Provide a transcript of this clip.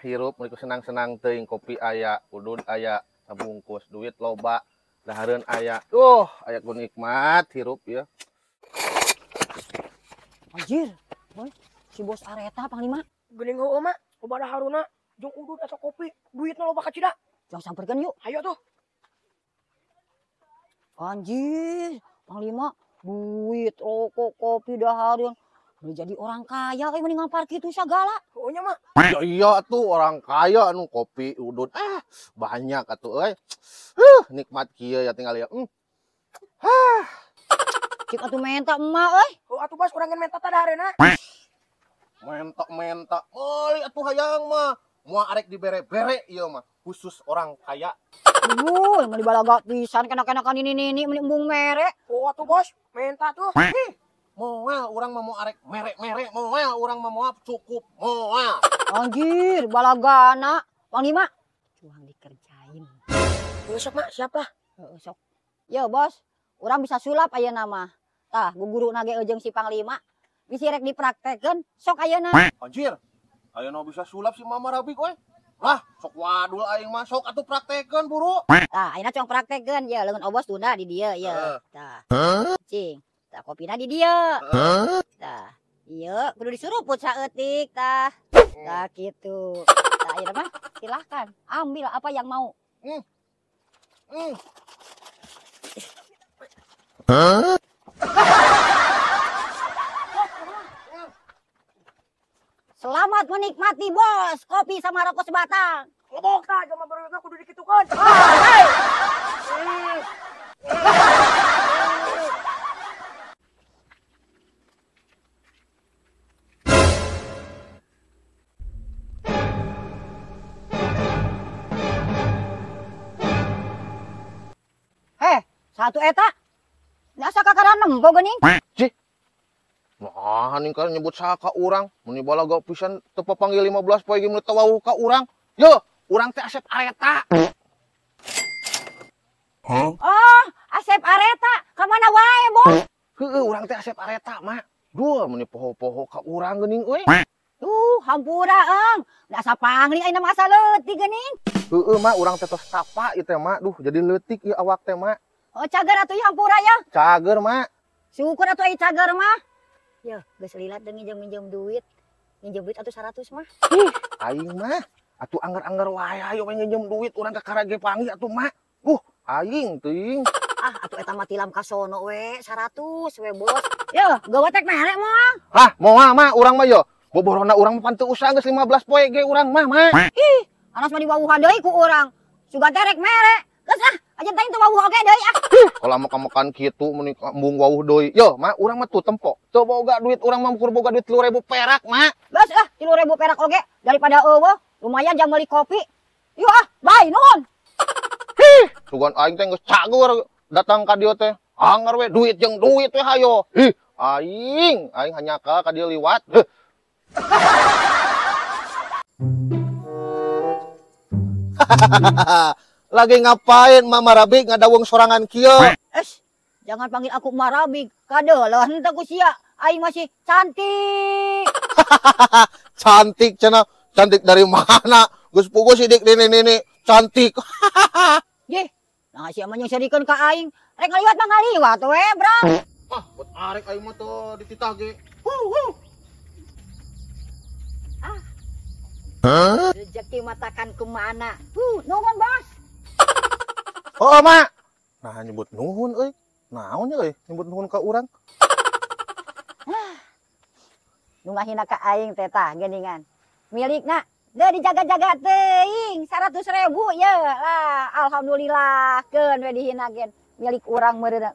hirup mereka senang-senang teuing kopi aya, udud aya, sabungkus, duit loba, dahareun aya. Aya ku nikmat hirup ya. Anjir, boy, si bos Areta Panglima. Geuning heueuh mah, loba daharuna jeung udud asa kopi, duitna loba ka cida. Jangan samperkeun yuk. Ayo tuh. Anjir, Panglima, duit, rokok, kopi, dahareun. Udah jadi orang kaya kayak mending ngampar gitu segala. Heueuhnya mah. Ya iya tuh orang kaya anu kopi udud banyak atuh euy. Nikmat kieu ya tinggal ya. Cik atuh menta emak euy. Oh atuh bos urang menta teh dahareuna. Menta meuli atuh hayang mah. Moal arek dibere-bere ieu mah khusus orang kaya. Aduh, mau dibalaga pisan kena-kenakan ini mending embung mere. Oh atuh bos, menta tuh. Moal urang mah mau arek mere-mere, moal urang mah moal cukup, moal. Anjir, balagana. Panglima, cuang dikerjain. Besok mak siapa? Sok. Yo bos, orang bisa sulap ayeuna mah. Tah, guru nage jeung si Panglima. Bisi rek dipraktekeun, sok ayeuna. Anjir, ayeuna bisa sulap si Mama Rabi kowe. Lah, sok wadul aing mah sok atuh praktekeun buru. Tah, ayeuna cong praktekeun ya leungeun obos tunda di dieu ya. Tah. Cing. Tah kopina di dieu. Tah. Ieu kudu disuruput saeutik tah. Tah kitu. Tah ayeuna mah silahkan ambil apa yang mau. Selamat menikmati bos, kopi sama rokok sebatang. Lobok tah jelema beureuna kudu dikitukeun. Satu eta. Asa kakara nempo geuning. Cih. Nah, ning kan nyebut saha ka urang, mun balaga pisan teu papanggil 15 poe ge mun teu wawuh ka urang. Yo, urang teh Asep Areta. Oh, Asep Areta, ka mana wae, Bos? Heueuh, urang teh Asep Areta, Mak. Duh, mun poho-poho ka urang geuning euy. Hampura, Eng. Da asa pangling ayeuna mah asa leutik geuning. Heueuh, Mak, urang teh tos tapa ieu teh, Mak. Duh, jadi leutik ieu awak teh, Mak. Oh, cager atuh hampura ya. Cager, Mak. Syukur atuh ai cager mah. Yeuh, geus lilat deung minjem duit. Minjem duit atuh 100 mah. Aing mah atuh anggar-anggar wae ayo we nginjem duit urang ka karage panggih atuh, Mak. Aing teuing. Atuh eta mah tilam ka sono we 100 we, Bos. Yeuh, gawe tek mere moal. Moal mah urang mah yo. Boborona urang mah pan teu usah geus 15 poe ge urang mah, Mak. Anas mah diwawuhan deui ku urang. Sugan terek mere. Geus aja teuing teu wawuh oge deui Kalau makan kitu meni embung wawuh deui. Yo, Mak, urang mah tuh tempo. Teu boga duit urang mah kur boga duit 10.000 perak, Mak. Geus 3.000 perak oge daripada eueuh. Lumayan jang beli kopi. Yuk bye nuhun. Sugan aing teh geus cager datang ka dieu teh. Anggar we duit jeung duit we hayo. Aing hanya ka dieu liwat. Lagi ngapain Mama Rabi ngadawung sorangan kieu? Jangan panggil aku Marabig. Kadeulah henteu ku sia. Aing masih cantik. Cantik cenah. Cantik dari mana? Geus puguh sidik nini cantik. Ye, nah sia mah nyerikeun ka aing. Rek ngaliwat mah ngaliwat we, Bro. Buat arek aing mah teu dititah ge. Rezeki matakan kemana? Nuhun, Bos. Oh, Mak. Nah, nyebut nuhun euy. Naon euy nyebut nuhun ka urang? Nu ngahina ka aing teh tah geuningan. Milikna deu dijaga-jaga teuing 100.000 ya. Lah, alhamdulillah keun we dihinakeun milik urang meureuna.